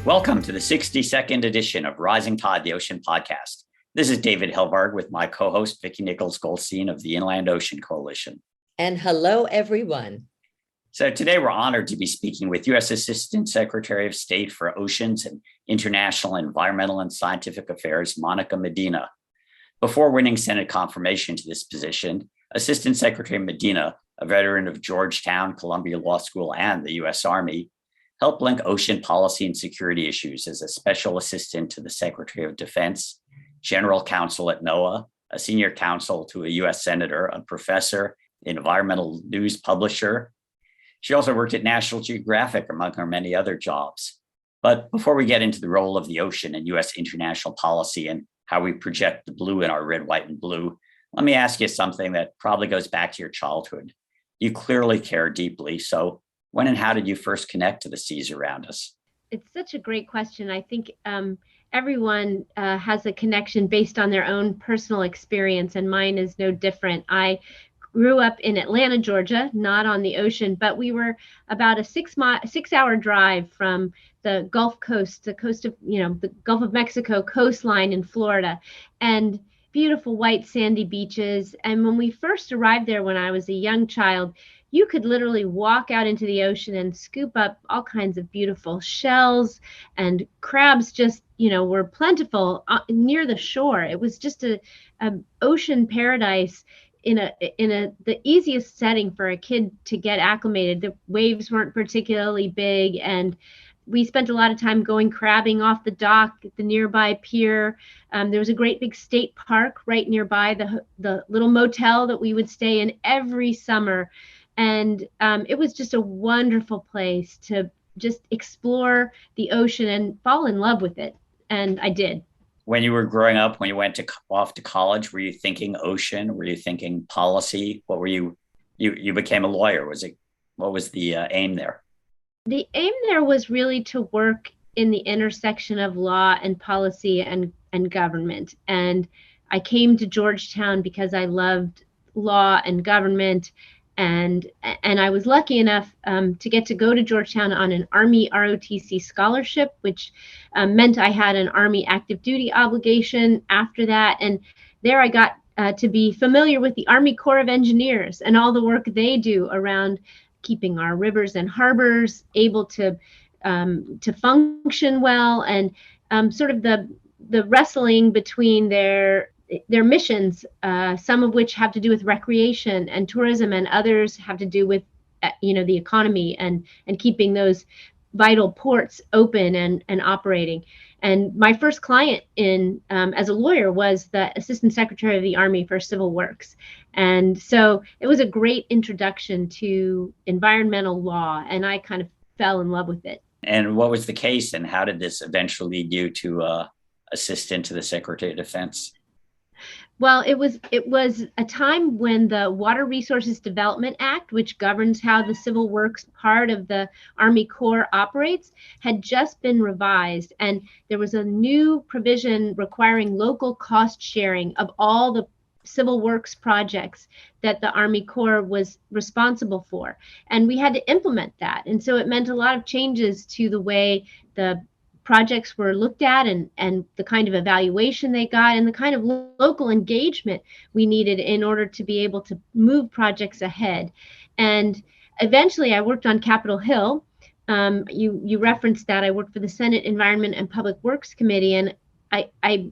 Welcome to the 62nd edition of Rising Tide, the Ocean Podcast. This is David Helvarg with my co-host, Vicki Nichols-Goldstein of the Inland Ocean Coalition. And hello, everyone. So today we're honored to be speaking with U.S. Assistant Secretary of State for Oceans and International Environmental and Scientific Affairs, Monica Medina. Before winning Senate confirmation to this position, Assistant Secretary Medina, a veteran of Georgetown, Columbia Law School, and the U.S. Army, helped link ocean policy and security issues as a special assistant to the Secretary of Defense, general counsel at NOAA, a senior counsel to a U.S. senator, a professor, environmental news publisher. She also worked at National Geographic, among her many other jobs. But before we get into the role of the ocean in U.S. international policy and how we project the blue in our red, white, and blue, let me ask you something that probably goes back to your childhood. You clearly care deeply, so when and how did you first connect to the seas around us? It's such a great question. I think everyone has a connection based on their own personal experience, and mine is no different. I grew up in Atlanta, Georgia, not on the ocean, but we were about a 6-hour drive from the Gulf Coast, the coast of, the Gulf of Mexico coastline in Florida, and beautiful white sandy beaches. And when we first arrived there, when I was a young child, you could literally walk out into the ocean and scoop up all kinds of beautiful shells, and crabs just, were plentiful near the shore. It was just a ocean paradise in the easiest setting for a kid to get acclimated. The waves weren't particularly big, and we spent a lot of time going crabbing off the dock at the nearby pier. There was a great big state park right nearby, the little motel that we would stay in every summer. And it was just a wonderful place to just explore the ocean and fall in love with it. And I did. When you were growing up, when you went off to college, were you thinking ocean? Were you thinking policy? What were you became a lawyer. What was the aim there? The aim there was really to work in the intersection of law and policy and government. And I came to Georgetown because I loved law and government. And I was lucky enough to get to go to Georgetown on an Army ROTC scholarship, which meant I had an Army active duty obligation after that. And there I got to be familiar with the Army Corps of Engineers and all the work they do around keeping our rivers and harbors able to function well, and sort of the wrestling between their missions, some of which have to do with recreation and tourism, and others have to do with the economy and keeping those vital ports open and operating. And my first client as a lawyer was the Assistant Secretary of the Army for Civil Works. And so it was a great introduction to environmental law, and I kind of fell in love with it. And what was the case, and how did this eventually lead you to assistant to the Secretary of Defense? Well, it was a time when the Water Resources Development Act, which governs how the civil works part of the Army Corps operates, had just been revised. And there was a new provision requiring local cost sharing of all the civil works projects that the Army Corps was responsible for. And we had to implement that. And so it meant a lot of changes to the way the projects were looked at and the kind of evaluation they got and the kind of local engagement we needed in order to be able to move projects ahead. And eventually I worked on Capitol Hill. You referenced that. I worked for the Senate Environment and Public Works Committee, and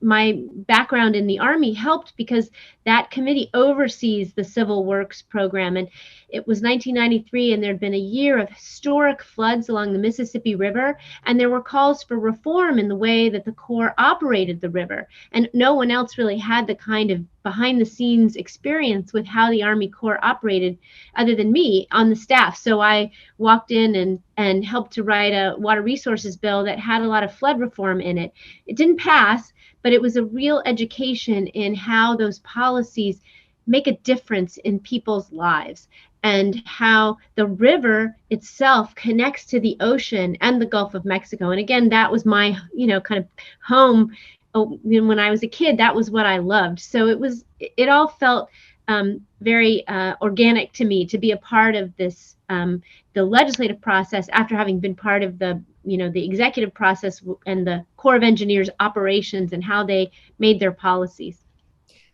my background in the Army helped because that committee oversees the Civil Works program. And it was 1993, and there'd been a year of historic floods along the Mississippi River, and there were calls for reform in the way that the Corps operated the river. And no one else really had the kind of behind-the-scenes experience with how the Army Corps operated other than me on the staff. So I walked in and helped to write a water resources bill that had a lot of flood reform in it. It didn't pass, but it was a real education in how those policies make a difference in people's lives, and how the river itself connects to the ocean and the Gulf of Mexico. And again, that was my, kind of home. When I was a kid, that was what I loved. So it all felt very organic to me to be a part of this, the legislative process after having been part of the the executive process and the Corps of Engineers operations and how they made their policies.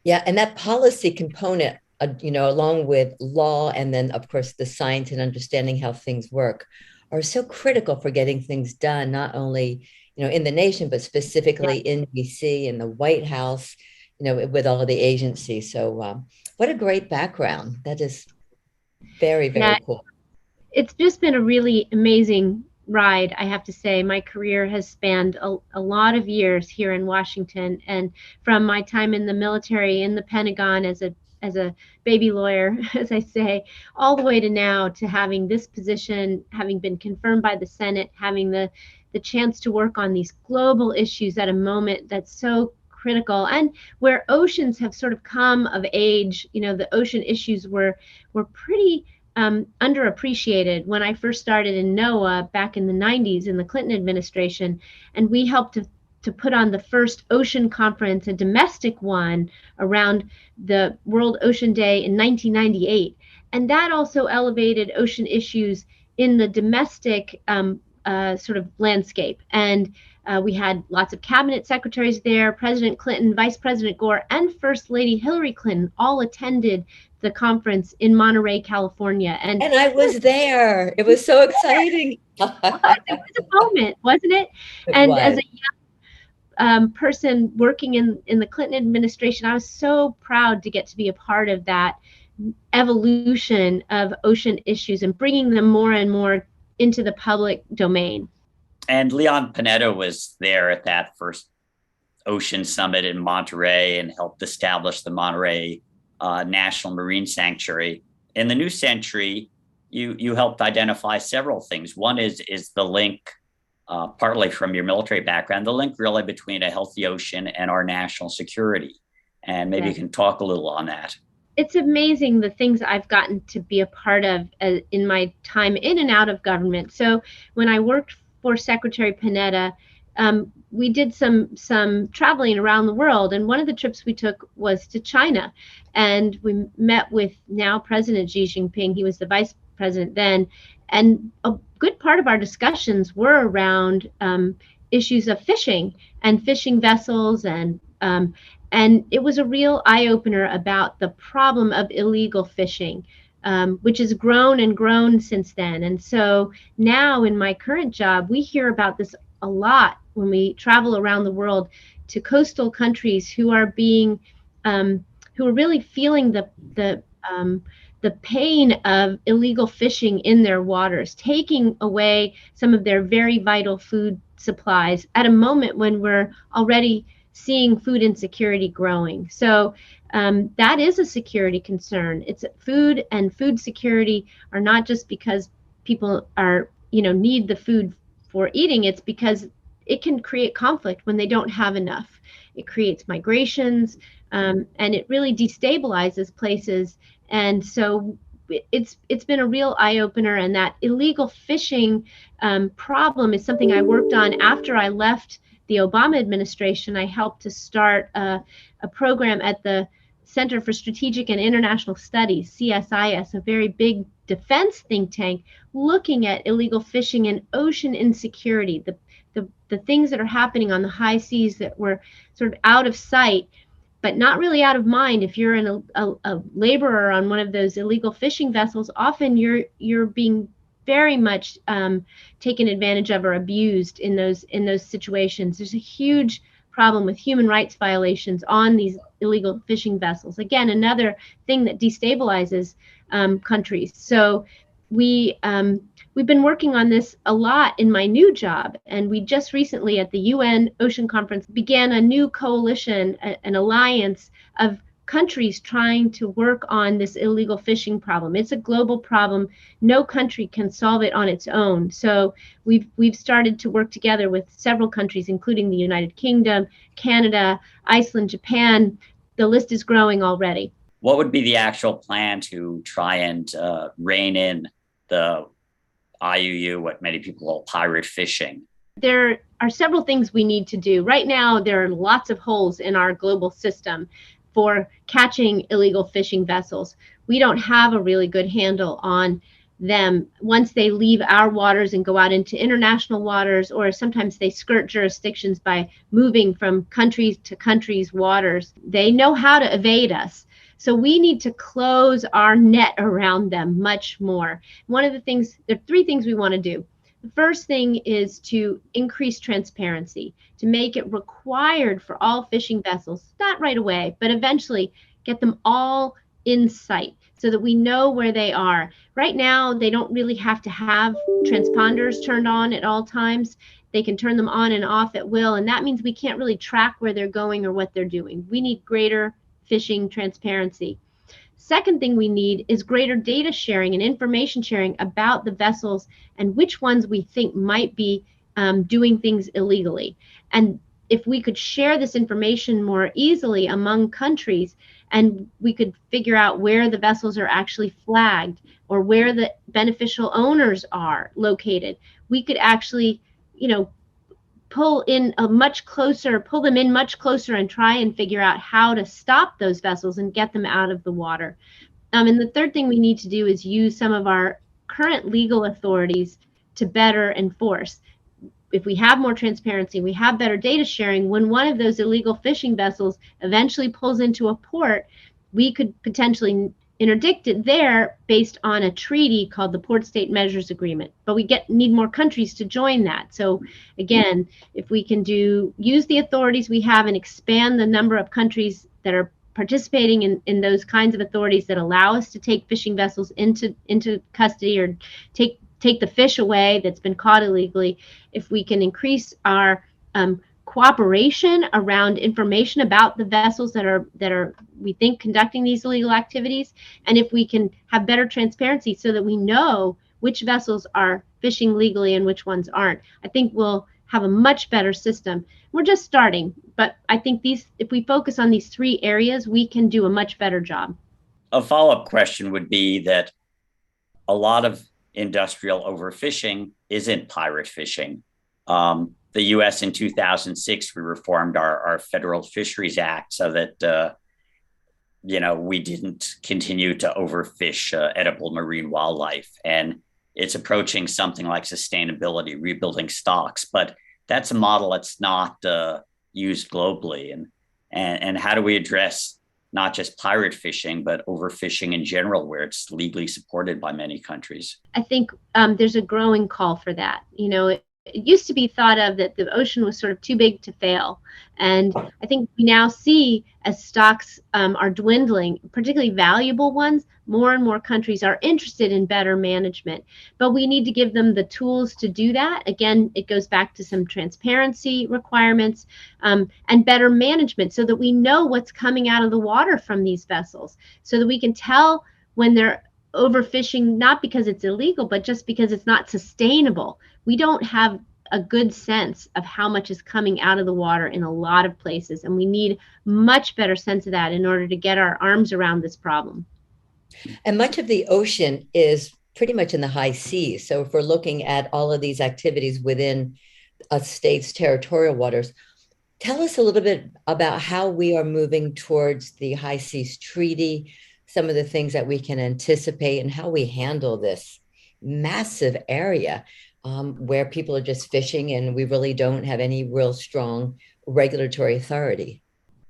Yeah, and that policy component, along with law and then, of course, the science and understanding how things work, are so critical for getting things done, not only, in the nation, but specifically in DC and the White House, with all of the agencies. So what a great background. That is very, very cool. It's just been a really amazing ride, I have to say. My career has spanned a lot of years here in Washington, and from my time in the military, in the Pentagon as a baby lawyer, as I say, all the way to now, to having this position, having been confirmed by the Senate, having the chance to work on these global issues at a moment that's so critical, and where oceans have sort of come of age. The ocean issues were pretty underappreciated when I first started in NOAA back in the 90s in the Clinton administration, and we helped to put on the first ocean conference, a domestic one, around the World Ocean Day in 1998. And that also elevated ocean issues in the domestic sort of landscape. And we had lots of cabinet secretaries there. President Clinton, Vice President Gore, and First Lady Hillary Clinton all attended the conference in Monterey, California. And I was there. It was so exciting. It was a moment, wasn't it? As a young person working in the Clinton administration, I was so proud to get to be a part of that evolution of ocean issues and bringing them more and more into the public domain. And Leon Panetta was there at that first Ocean Summit in Monterey and helped establish the Monterey National Marine Sanctuary. In the new century, you helped identify several things. One is the link, partly from your military background, the link really between a healthy ocean and our national security. And maybe you can talk a little on that. It's amazing the things I've gotten to be a part of in my time in and out of government. So when I worked for Secretary Panetta, we did some traveling around the world, and one of the trips we took was to China, and we met with now President Xi Jinping. He was the vice president then, and a good part of our discussions were around issues of fishing and fishing vessels, and it was a real eye-opener about the problem of illegal fishing, which has grown and grown since then. And so now in my current job, we hear about this a lot when we travel around the world to coastal countries who are being, who are really feeling the pain of illegal fishing in their waters, taking away some of their very vital food supplies at a moment when we're already seeing food insecurity growing. So that is a security concern. It's food, and food security are not just because people are, need the food for eating. It's because it can create conflict when they don't have enough. It creates migrations, and it really destabilizes places. And so it's been a real eye-opener, and that illegal fishing problem is something I worked on after I left the Obama administration. I helped to start a program at the Center for Strategic and International Studies, CSIS, a very big defense think tank, looking at illegal fishing and ocean insecurity, the things that are happening on the high seas that were sort of out of sight, but not really out of mind. If you're a laborer on one of those illegal fishing vessels, often you're being very much taken advantage of or abused in those situations. There's a huge problem with human rights violations on these illegal fishing vessels. Again, another thing that destabilizes countries. So we've been working on this a lot in my new job, and we just recently at the UN Ocean Conference began a new coalition, an alliance of countries trying to work on this illegal fishing problem. It's a global problem. No country can solve it on its own. So we've started to work together with several countries, including the United Kingdom, Canada, Iceland, Japan. The list is growing already. What would be the actual plan to try and rein in the IUU, what many people call pirate fishing? There are several things we need to do. Right now, there are lots of holes in our global system for catching illegal fishing vessels. We don't have a really good handle on them once they leave our waters and go out into international waters, or sometimes they skirt jurisdictions by moving from countries to countries' waters. They know how to evade us. So we need to close our net around them much more. One of the things, there are three things we want to do. The first thing is to increase transparency, to make it required for all fishing vessels, not right away, but eventually get them all in sight so that we know where they are. Right now, they don't really have to have transponders turned on at all times. They can turn them on and off at will, and that means we can't really track where they're going or what they're doing. We need greater fishing transparency. Second thing we need is greater data sharing and information sharing about the vessels and which ones we think might be doing things illegally. And if we could share this information more easily among countries, and we could figure out where the vessels are actually flagged or where the beneficial owners are located, we could actually, pull them in much closer and try and figure out how to stop those vessels and get them out of the water. And the third thing we need to do is use some of our current legal authorities to better enforce. If we have more transparency, we have better data sharing, when one of those illegal fishing vessels eventually pulls into a port, we could potentially interdict it there based on a treaty called the Port State Measures Agreement. But we need more countries to join that. So again, if we can use the authorities we have and expand the number of countries that are participating in those kinds of authorities that allow us to take fishing vessels into custody or take the fish away that's been caught illegally, if we can increase our cooperation around information about the vessels that are we think conducting these illegal activities, and if we can have better transparency so that we know which vessels are fishing legally and which ones aren't, I think we'll have a much better system. We're just starting, but I think if we focus on these three areas, we can do a much better job. A follow-up question would be that a lot of industrial overfishing isn't pirate fishing. The U.S. in 2006, we reformed our Federal Fisheries Act so that, we didn't continue to overfish edible marine wildlife. And it's approaching something like sustainability, rebuilding stocks. But that's a model that's not used globally. And how do we address not just pirate fishing, but overfishing in general, where it's legally supported by many countries? I think there's a growing call for that. It used to be thought of that the ocean was sort of too big to fail. And I think we now see, as stocks are dwindling, particularly valuable ones, more and more countries are interested in better management. But we need to give them the tools to do that. Again, it goes back to some transparency requirements and better management so that we know what's coming out of the water from these vessels, so that we can tell when they're overfishing, not because it's illegal, but just because it's not sustainable. We don't have a good sense of how much is coming out of the water in a lot of places, and we need much better sense of that in order to get our arms around this problem. And much of the ocean is pretty much in the high seas. So if we're looking at all of these activities within a state's territorial waters, tell us a little bit about how we are moving towards the High Seas Treaty, some of the things that we can anticipate, and how we handle this massive area where people are just fishing and we really don't have any real strong regulatory authority.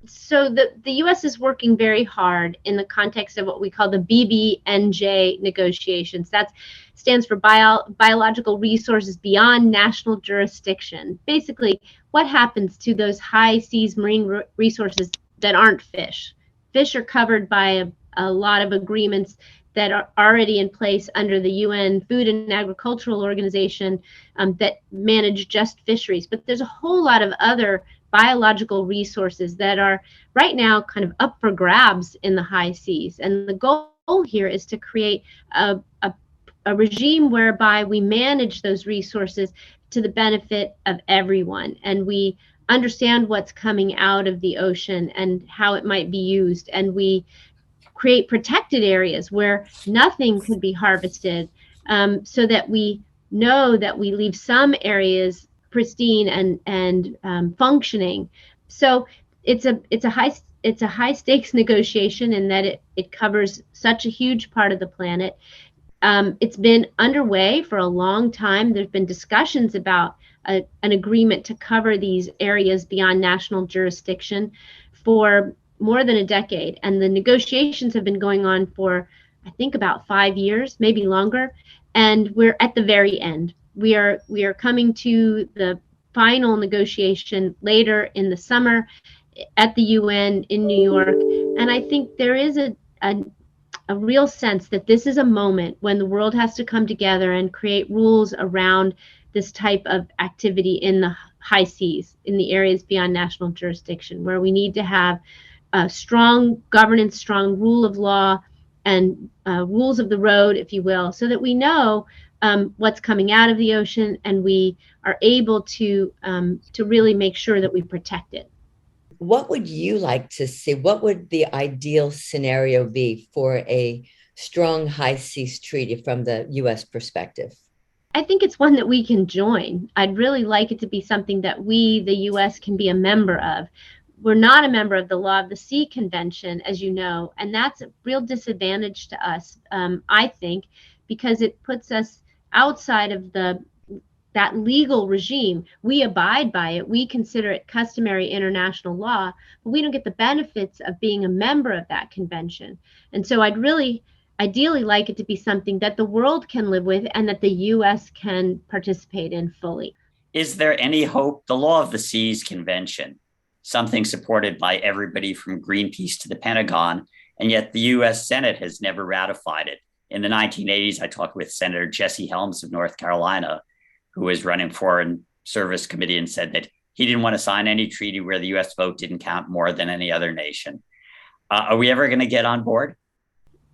So the U.S. is working very hard in the context of what we call the BBNJ negotiations. That stands for Biological Resources Beyond National Jurisdiction. Basically, what happens to those high seas marine resources that aren't fish? Fish are covered by a lot of agreements that are already in place under the UN Food and Agricultural Organization that manage just fisheries. But there's a whole lot of other biological resources that are right now kind of up for grabs in the high seas. And the goal here is to create a regime whereby we manage those resources to the benefit of everyone. And we understand what's coming out of the ocean and how it might be used. And we create protected areas where nothing could be harvested, so that we know that we leave some areas pristine and functioning. So it's a high stakes negotiation in that it covers such a huge part of the planet. It's been underway for a long time. There's been discussions about an agreement to cover these areas beyond national jurisdiction for more than a decade. And the negotiations have been going on for, I think, about 5 years, maybe longer. And we're at the very end. We are coming to the final negotiation later in the summer at the UN in New York. And I think there is a real sense that this is a moment when the world has to come together and create rules around this type of activity in the high seas, in the areas beyond national jurisdiction, where we need to have strong governance, strong rule of law, and rules of the road, if you will, so that we know what's coming out of the ocean and we are able to really make sure that we protect it. What would you like to see? What would the ideal scenario be for a strong high seas treaty from the US perspective? I think it's one that we can join. I'd really like it to be something that we, the US, can be a member of. We're not a member of the Law of the Sea Convention, as you know, and that's a real disadvantage to us, I think, because it puts us outside of that legal regime. We abide by it. We consider it customary international law, but we don't get the benefits of being a member of that convention. And so I'd really ideally like it to be something that the world can live with and that the US can participate in fully. Is there any hope? The Law of the Seas Convention, something supported by everybody from Greenpeace to the Pentagon, and yet the US Senate has never ratified it. In the 1980s, I talked with Senator Jesse Helms of North Carolina, who was running Foreign Service Committee, and said that he didn't want to sign any treaty where the US vote didn't count more than any other nation. Are we ever going to get on board?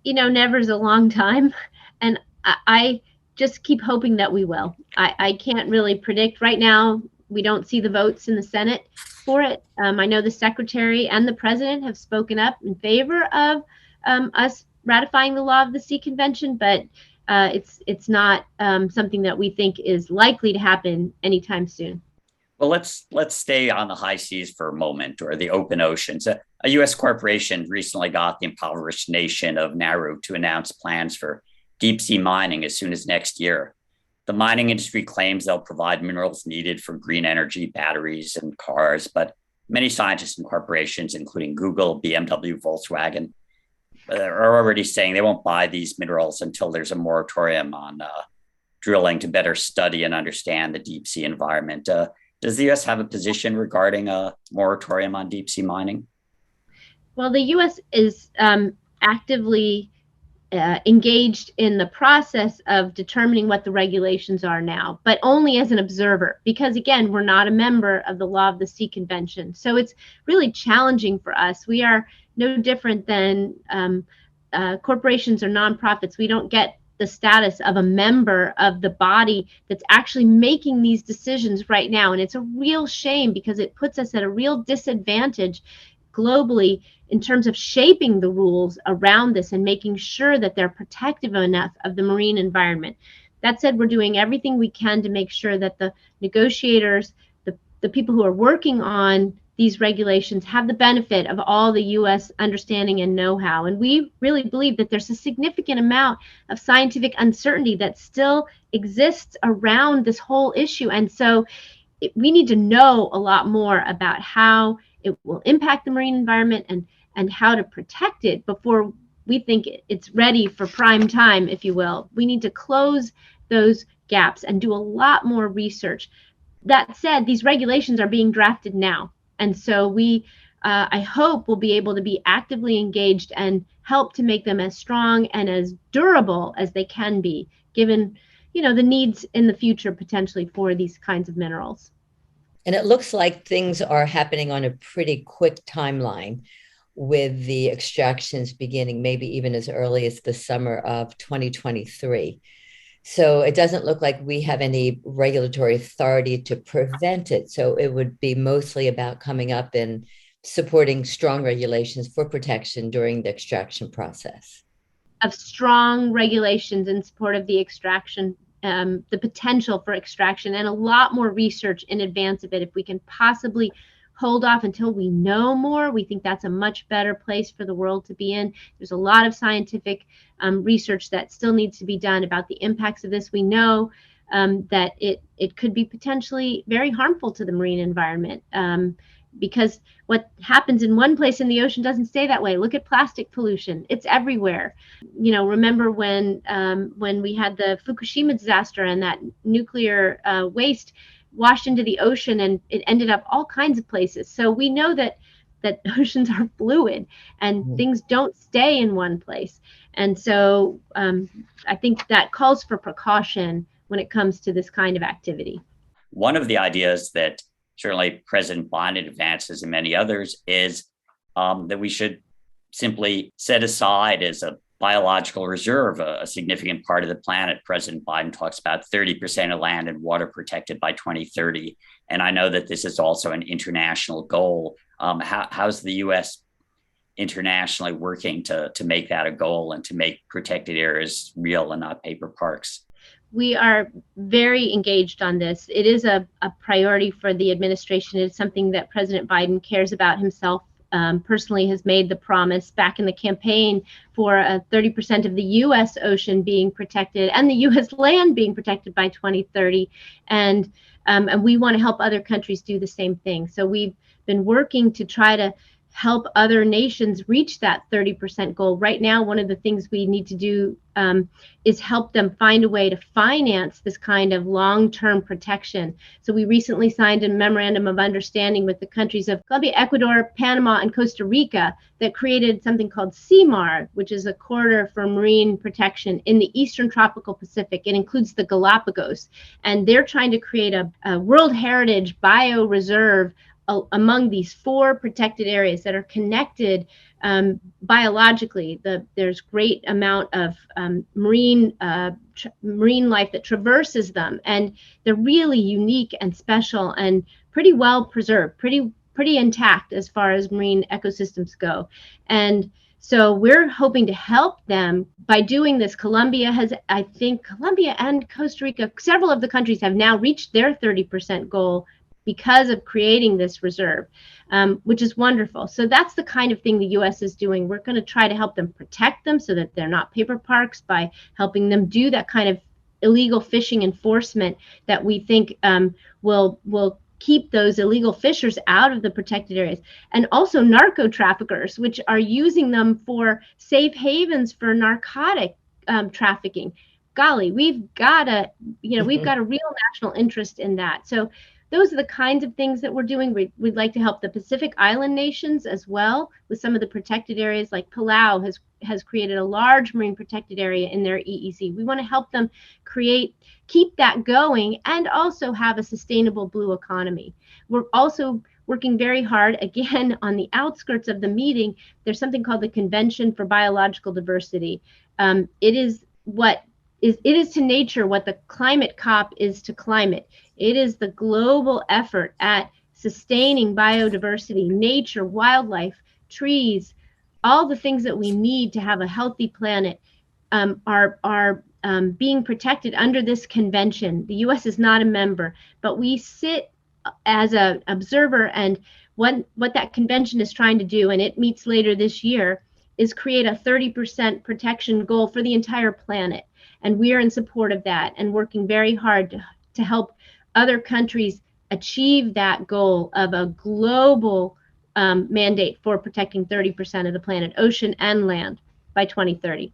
Never's a long time. And I just keep hoping that we will. I can't really predict right now. We don't see the votes in the Senate for it. I know the Secretary and the President have spoken up in favor of us ratifying the Law of the Sea Convention, but it's not something that we think is likely to happen anytime soon. Well, let's stay on the high seas for a moment, or the open oceans. A U.S. corporation recently got the impoverished nation of Nauru to announce plans for deep sea mining as soon as next year. The mining industry claims they'll provide minerals needed for green energy, batteries, and cars, but many scientists and corporations, including Google, BMW, Volkswagen, are already saying they won't buy these minerals until there's a moratorium on drilling to better study and understand the deep sea environment. Does the U.S. have a position regarding a moratorium on deep sea mining? Well, the U.S. is actively engaged in the process of determining what the regulations are now, but only as an observer, because again, we're not a member of the Law of the Sea Convention. So it's really challenging for us. We are no different than corporations or nonprofits. We don't get the status of a member of the body that's actually making these decisions right now. And it's a real shame because it puts us at a real disadvantage globally in terms of shaping the rules around this and making sure that they're protective enough of the marine environment. That said, we're doing everything we can to make sure that the negotiators, the people who are working on these regulations, have the benefit of all the U.S. understanding and know-how. And we really believe that there's a significant amount of scientific uncertainty that still exists around this whole issue. And so we need to know a lot more about how it will impact the marine environment and how to protect it before we think it's ready for prime time, if you will. We need to close those gaps and do a lot more research. That said, these regulations are being drafted now. And so I hope we'll be able to be actively engaged and help to make them as strong and as durable as they can be, given, the needs in the future potentially for these kinds of minerals. And it looks like things are happening on a pretty quick timeline, with the extractions beginning maybe even as early as the summer of 2023. So it doesn't look like we have any regulatory authority to prevent it. So it would be mostly about coming up and supporting strong regulations for protection during the extraction process. Of strong regulations in support of the extraction, the potential for extraction, and a lot more research in advance of it if we can possibly hold off until we know more. We think that's a much better place for the world to be in. There's a lot of scientific research that still needs to be done about the impacts of this. We know that it could be potentially very harmful to the marine environment, because what happens in one place in the ocean doesn't stay that way. Look at plastic pollution; it's everywhere. Remember when we had the Fukushima disaster and that nuclear waste washed into the ocean, and it ended up all kinds of places. So we know that oceans are fluid and things don't stay in one place. And so I think that calls for precaution when it comes to this kind of activity. One of the ideas that certainly President Biden advances and many others is that we should simply set aside as a biological reserve a significant part of the planet. President Biden talks about 30% of land and water protected by 2030. And I know that this is also an international goal. How's the U.S. internationally working to make that a goal and to make protected areas real and not paper parks? We are very engaged on this. It is a priority for the administration. It's something that President Biden cares about himself. Personally has made the promise back in the campaign for 30% of the U.S. ocean being protected and the U.S. land being protected by 2030. And we want to help other countries do the same thing. So we've been working to try to help other nations reach that 30% goal. Right now, one of the things we need to do is help them find a way to finance this kind of long-term protection. So we recently signed a memorandum of understanding with the countries of Colombia, Ecuador, Panama, and Costa Rica that created something called CMAR, which is a corridor for marine protection in the Eastern Tropical Pacific. It includes the Galapagos, and they're trying to create a World Heritage bioreserve among these 4 protected areas that are connected biologically. There's great amount of marine life that traverses them, and they're really unique and special and pretty well preserved, pretty intact as far as marine ecosystems go. And so we're hoping to help them by doing this. Colombia and Costa Rica, several of the countries have now reached their 30% goal because of creating this reserve, which is wonderful. So that's the kind of thing the U.S. is doing. We're going to try to help them protect them so that they're not paper parks by helping them do that kind of illegal fishing enforcement that we think will keep those illegal fishers out of the protected areas. And also narco traffickers, which are using them for safe havens for narcotic trafficking. Golly, we've got a real national interest in that. So those are the kinds of things that we're doing. We'd like to help the Pacific Island nations as well with some of the protected areas, like Palau has created a large marine protected area in their EEZ. We want to help them keep that going and also have a sustainable blue economy. We're also working very hard, again, on the outskirts of the meeting. There's something called the Convention for Biological Diversity. It is to nature what the climate COP is to climate. It is the global effort at sustaining biodiversity, nature, wildlife, trees, all the things that we need to have a healthy planet are being protected under this convention. The U.S. is not a member, but we sit as an observer, and what that convention is trying to do, and it meets later this year, is create a 30% protection goal for the entire planet. And we are in support of that and working very hard to help other countries achieve that goal of a global mandate for protecting 30% of the planet, ocean and land, by 2030.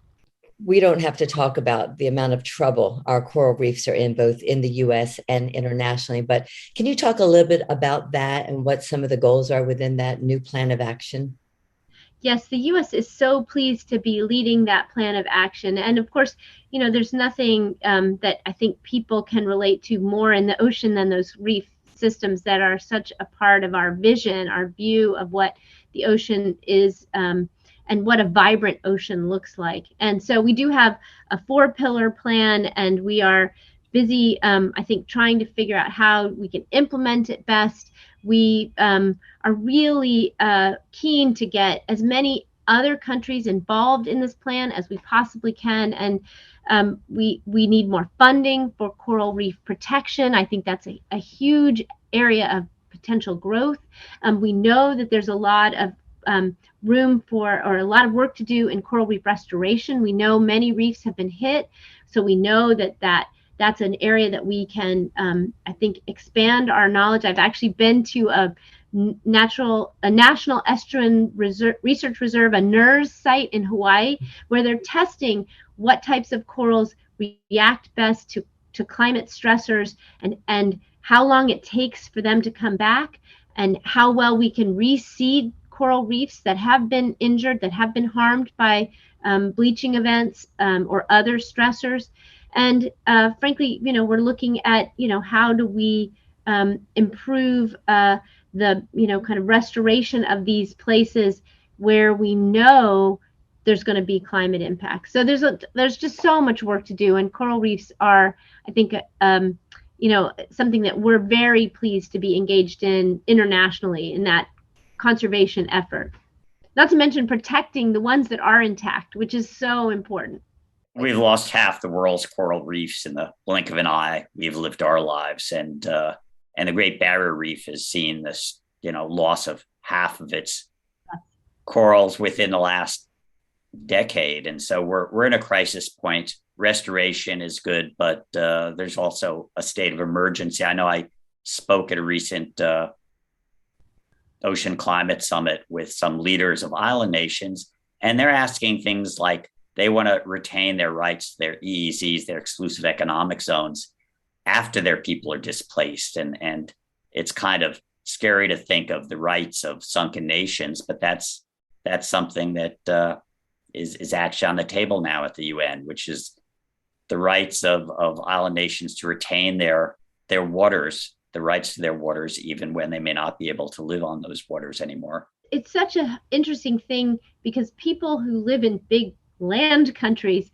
We don't have to talk about the amount of trouble our coral reefs are in, both in the US and internationally, but can you talk a little bit about that and what some of the goals are within that new plan of action? Yes, the U.S. is so pleased to be leading that plan of action. And of course, there's nothing that I think people can relate to more in the ocean than those reef systems that are such a part of our vision, our view of what the ocean is and what a vibrant ocean looks like. And so we do have a 4-pillar plan, and we are busy, I think, trying to figure out how we can implement it best. We are really keen to get as many other countries involved in this plan as we possibly can. And we need more funding for coral reef protection. I think that's a huge area of potential growth. We know that there's a lot of room for, or a lot of work to do in coral reef restoration. We know many reefs have been hit, so we know that's an area that we can, I think, expand our knowledge. I've actually been to a National Estuarine Research Reserve, a NERS site in Hawaii, where they're testing what types of corals react best to climate stressors, and how long it takes for them to come back, and how well we can reseed coral reefs that have been injured, that have been harmed by bleaching events or other stressors. And frankly, we're looking at, how do we improve the, kind of restoration of these places where we know there's going to be climate impact. So there's just so much work to do, and coral reefs are, I think, something that we're very pleased to be engaged in internationally in that conservation effort. Not to mention protecting the ones that are intact, which is so important. We've lost half the world's coral reefs in the blink of an eye. We've lived our lives, and the Great Barrier Reef has seen this, loss of half of its corals within the last decade. And so we're in a crisis point. Restoration is good, but there's also a state of emergency. I know I spoke at a recent Ocean Climate Summit with some leaders of island nations, and they're asking things like they want to retain their rights, their EEZs, their exclusive economic zones, after their people are displaced. And it's kind of scary to think of the rights of sunken nations, but that's something that is actually on the table now at the UN, which is the rights of island nations to retain their waters, the rights to their waters, even when they may not be able to live on those waters anymore. It's such an interesting thing, because people who live in big land countries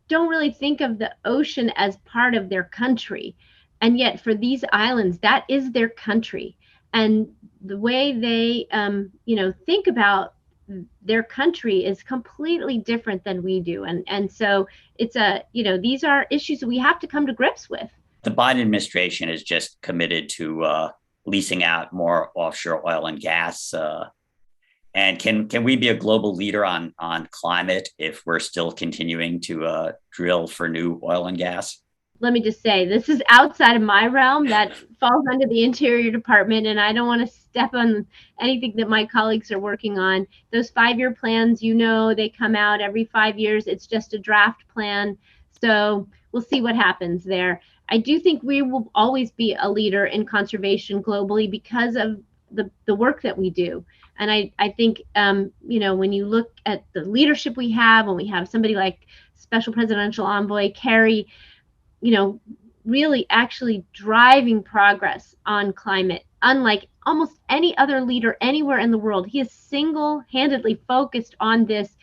don't really think of the ocean as part of their country. And yet for these islands, that is their country. And the way they, think about their country is completely different than we do. And so it's these are issues that we have to come to grips with. The Biden administration is just committed to leasing out more offshore oil and gas. And can we be a global leader on climate if we're still continuing to drill for new oil and gas? Let me just say, this is outside of my realm. That falls under the Interior Department, and I don't want to step on anything that my colleagues are working on. Those 5-year plans, they come out every 5 years. It's just a draft plan. So we'll see what happens there. I do think we will always be a leader in conservation globally because of the work that we do. And I think, when you look at the leadership we have, when we have somebody like Special Presidential Envoy Kerry, really actually driving progress on climate, unlike almost any other leader anywhere in the world. He is single-handedly focused on this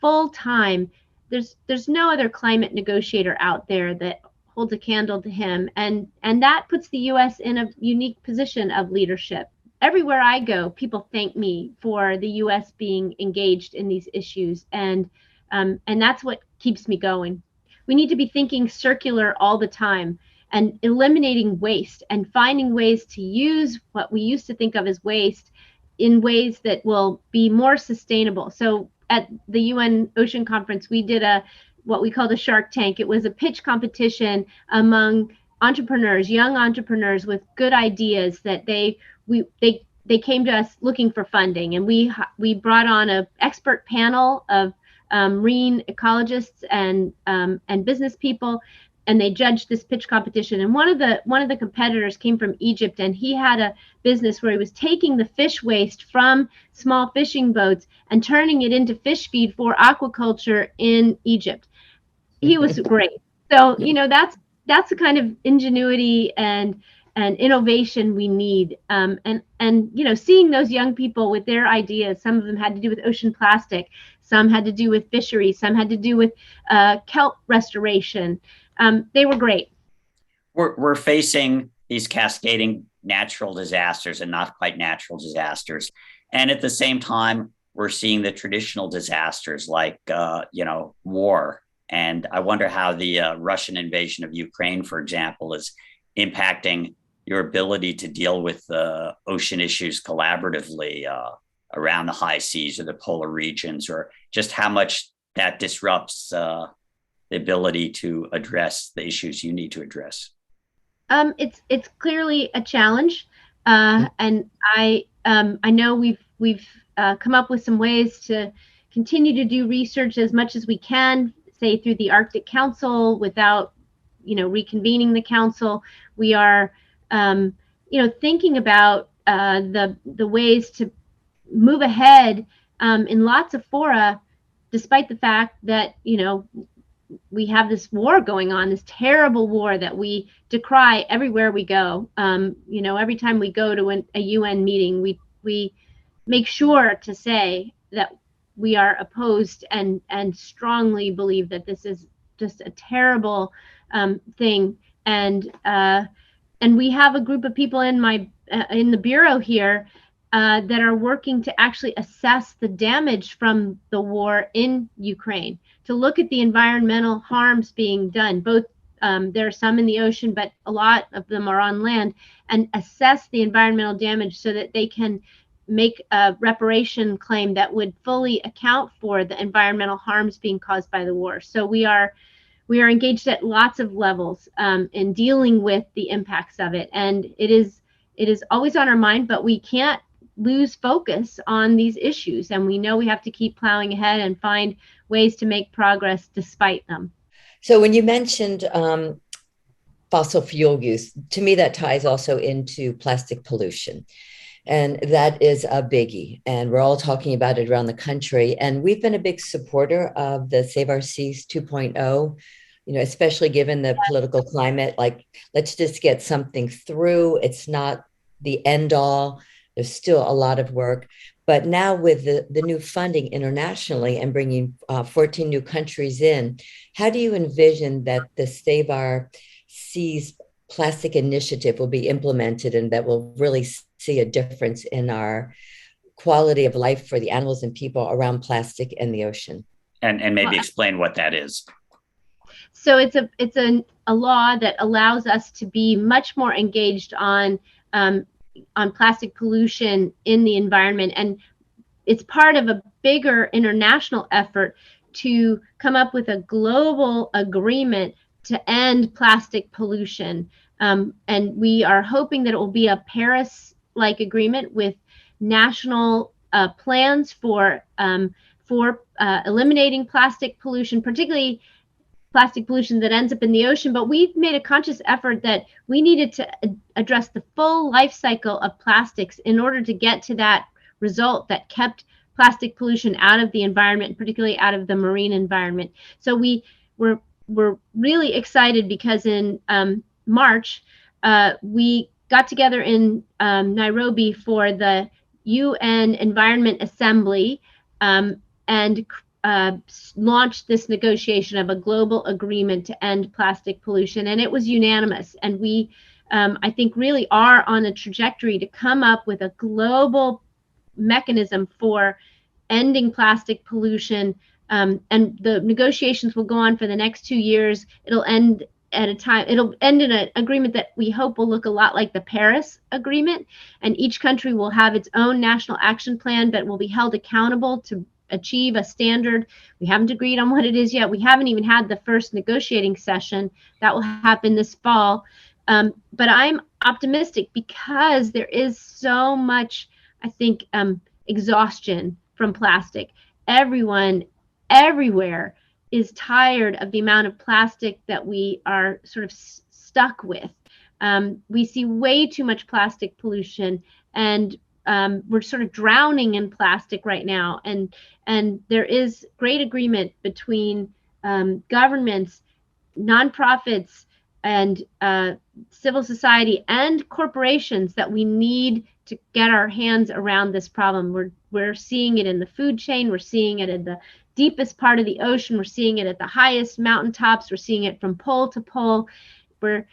full time. There's no other climate negotiator out there that holds a candle to him. And that puts the U.S. in a unique position of leadership. Everywhere I go, people thank me for the U.S. being engaged in these issues. And that's what keeps me going. We need to be thinking circular all the time and eliminating waste and finding ways to use what we used to think of as waste in ways that will be more sustainable. So at the UN Ocean Conference, we did what we called a Shark Tank. It was a pitch competition among entrepreneurs, young entrepreneurs with good ideas that they came to us looking for funding. And we brought on an expert panel of marine ecologists and business people, and they judged this pitch competition. And one of the competitors came from Egypt, and he had a business where he was taking the fish waste from small fishing boats and turning it into fish feed for aquaculture in Egypt. He was great. So that's the kind of ingenuity and innovation we need. And seeing those young people with their ideas, some of them had to do with ocean plastic, some had to do with fisheries, some had to do with kelp restoration. They were great. We're facing these cascading natural disasters and not quite natural disasters. And at the same time, we're seeing the traditional disasters like, war. And I wonder how the Russian invasion of Ukraine, for example, is impacting your ability to deal with ocean issues collaboratively around the high seas or the polar regions, or just how much that disrupts the ability to address the issues you need to address? It's clearly a challenge, and I know we've come up with some ways to continue to do research as much as we can, say through the Arctic Council, without reconvening the council. We are thinking about the ways to move ahead in lots of fora, despite the fact that we have this war going on, this terrible war that we decry everywhere we go. Every time we go to a UN meeting, we make sure to say that we are opposed and strongly believe that this is just a terrible thing. And we have a group of people in the bureau here that are working to actually assess the damage from the war in Ukraine, to look at the environmental harms being done. Both there are some in the ocean, but a lot of them are on land, and assess the environmental damage so that they can make a reparation claim that would fully account for the environmental harms being caused by the war. So we are engaged at lots of levels in dealing with the impacts of it, and it is always on our mind, but we can't lose focus on these issues, and we know we have to keep plowing ahead and find ways to make progress despite them. So when you mentioned fossil fuel use, to me that ties also into plastic pollution. And that is a biggie. And we're all talking about it around the country. And we've been a big supporter of the Save Our Seas 2.0, especially given the political climate. Like, let's just get something through. It's not the end all. There's still a lot of work. But now with the new funding internationally and bringing 14 new countries in, how do you envision that the Save Our Seas plastic initiative will be implemented and that will really see a difference in our quality of life for the animals and people around plastic and the ocean? And maybe explain what that is. So it's a law that allows us to be much more engaged on plastic pollution in the environment, and it's part of a bigger international effort to come up with a global agreement to end plastic pollution. And we are hoping that it will be a Paris-like agreement with national plans for eliminating plastic pollution, particularly plastic pollution that ends up in the ocean. But we've made a conscious effort that we needed to address the full life cycle of plastics in order to get to that result that kept plastic pollution out of the environment, particularly out of the marine environment. So we're really excited because in March, we got together in Nairobi for the UN Environment Assembly and launched this negotiation of a global agreement to end plastic pollution. And it was unanimous. And we, I think, really are on a trajectory to come up with a global mechanism for ending plastic pollution. And the negotiations will go on for the next 2 years. It'll end in an agreement that we hope will look a lot like the Paris Agreement. And each country will have its own national action plan, but will be held accountable to achieve a standard. We haven't agreed on what it is yet. We haven't even had the first negotiating session. That will happen this fall. But I'm optimistic because there is so much, I think, exhaustion from plastic. Everyone, everywhere, is tired of the amount of plastic that we are sort of stuck with. We see way too much plastic pollution, and we're sort of drowning in plastic right now. And there is great agreement between governments, nonprofits, and civil society and corporations that we need to get our hands around this problem. We're seeing it in the food chain. We're seeing it in the deepest part of the ocean. We're seeing it at the highest mountaintops. We're seeing it from pole to pole. We're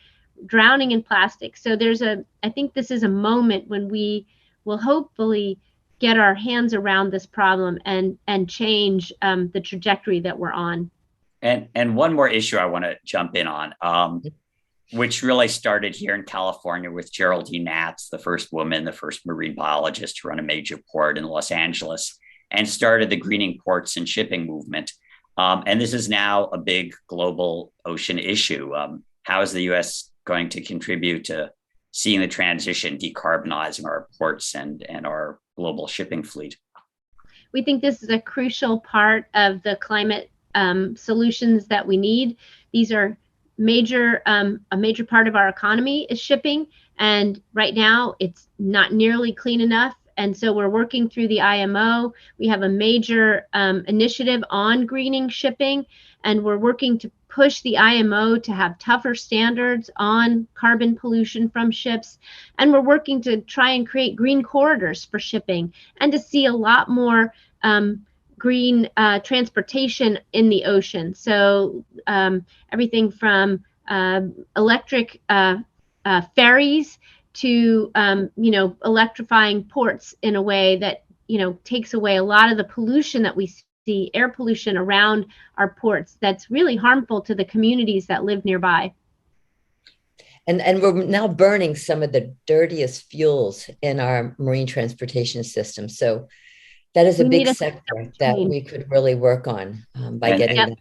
drowning in plastic. So I think this is a moment when we will hopefully get our hands around this problem and change the trajectory that we're on. And one more issue I want to jump in on. which really started here in California with Geraldine Natz, the first woman, the first marine biologist to run a major port in Los Angeles, and started the greening ports and shipping movement. And this is now a big global ocean issue. How is the U.S. going to contribute to seeing the transition, decarbonizing our ports and our global shipping fleet? We think this is a crucial part of the climate solutions that we need. These are a major part of our economy is shipping, and right now it's not nearly clean enough. And so we're working through the IMO. We have a major initiative on greening shipping, and we're working to push the IMO to have tougher standards on carbon pollution from ships. And we're working to try and create green corridors for shipping and to see a lot more green transportation in the ocean. So everything from electric ferries to electrifying ports in a way that takes away a lot of the pollution that we see, air pollution around our ports, that's really harmful to the communities that live nearby. And we're now burning some of the dirtiest fuels in our marine transportation system. So that is a big sector that we could really work on by getting that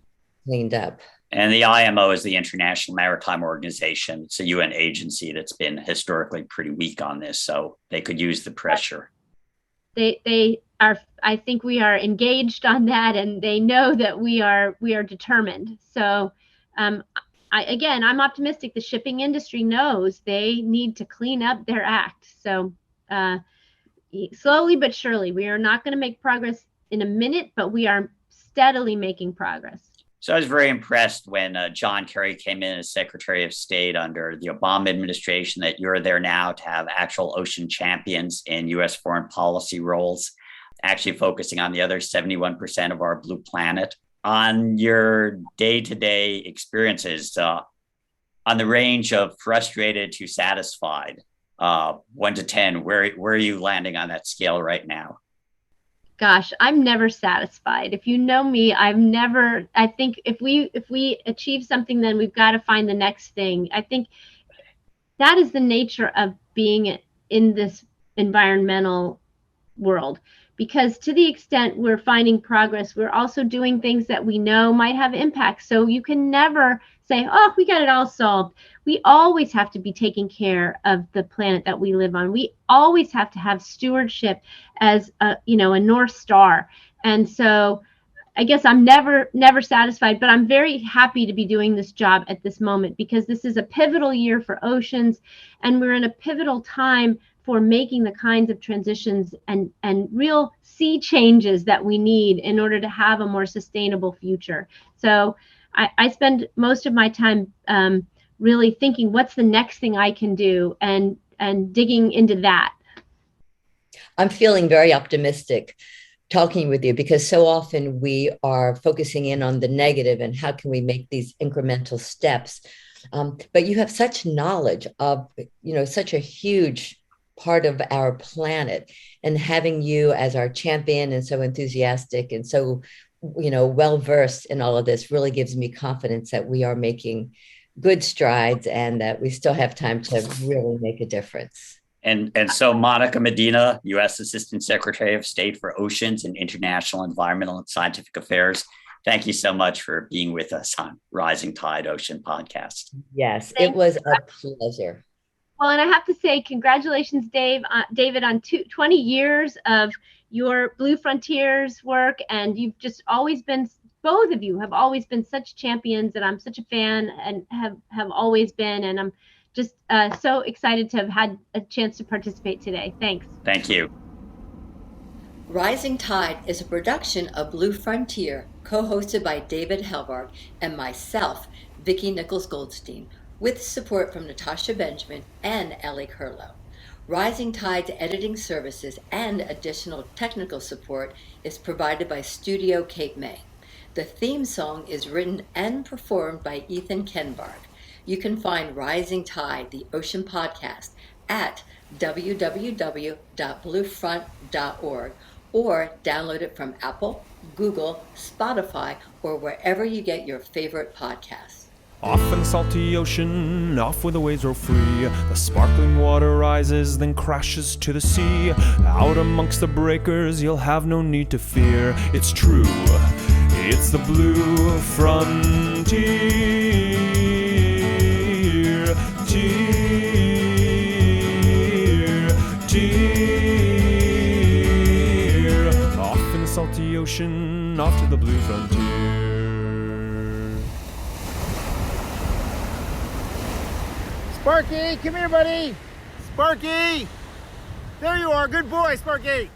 cleaned up. And the IMO is the International Maritime Organization. It's a UN agency that's been historically pretty weak on this, so they could use the pressure. They are. I think we are engaged on that, and they know that we are determined. So, I'm optimistic. The shipping industry knows they need to clean up their act. So, slowly but surely, we are not going to make progress in a minute, but we are steadily making progress. So I was very impressed when John Kerry came in as Secretary of State under the Obama administration that you're there now to have actual ocean champions in U.S. foreign policy roles, actually focusing on the other 71% of our blue planet. On your day-to-day experiences, on the range of frustrated to satisfied, 1 to 10, where are you landing on that scale right now? Gosh, I'm never satisfied. If you know me, I think if we achieve something, then we've got to find the next thing. I think that is the nature of being in this environmental world, because to the extent we're finding progress, we're also doing things that we know might have impact. So you can never say, oh, we got it all solved. We always have to be taking care of the planet that we live on. We always have to have stewardship as a North Star. And so I guess I'm never satisfied, but I'm very happy to be doing this job at this moment, because this is a pivotal year for oceans, and we're in a pivotal time for making the kinds of transitions and real sea changes that we need in order to have a more sustainable future. So I spend most of my time really thinking, what's the next thing I can do, and digging into that. I'm feeling very optimistic talking with you, because so often we are focusing in on the negative and how can we make these incremental steps. But you have such knowledge of, such a huge part of our planet, and having you as our champion and so enthusiastic and so, well-versed in all of this really gives me confidence that we are making good strides and that we still have time to really make a difference. And so Monica Medina, U.S. Assistant Secretary of State for Oceans and International Environmental and Scientific Affairs, thank you so much for being with us on Rising Tide Ocean Podcast. Yes, it was a pleasure. Well, and I have to say, congratulations, David, on 20 years of your Blue Frontiers work. And you've just always been, both of you have always been such champions, and I'm such a fan and have always been. And I'm just so excited to have had a chance to participate today. Thanks. Thank you. Rising Tide is a production of Blue Frontier, co-hosted by David Helvarg and myself, Vicki Nichols-Goldstein, with support from Natasha Benjamin and Ellie Curlow. Rising Tide's editing services and additional technical support is provided by Studio Cape May. The theme song is written and performed by Ethan Kenbarg. You can find Rising Tide, the Ocean Podcast, at www.bluefront.org, or download it from Apple, Google, Spotify, or wherever you get your favorite podcasts. Off in the salty ocean, off where the waves roll free. The sparkling water rises, then crashes to the sea. Out amongst the breakers, you'll have no need to fear. It's true, it's the blue frontier. Off in the salty ocean, off to the blue frontier. Sparky, come here, buddy. Sparky! There you are. Good boy, Sparky.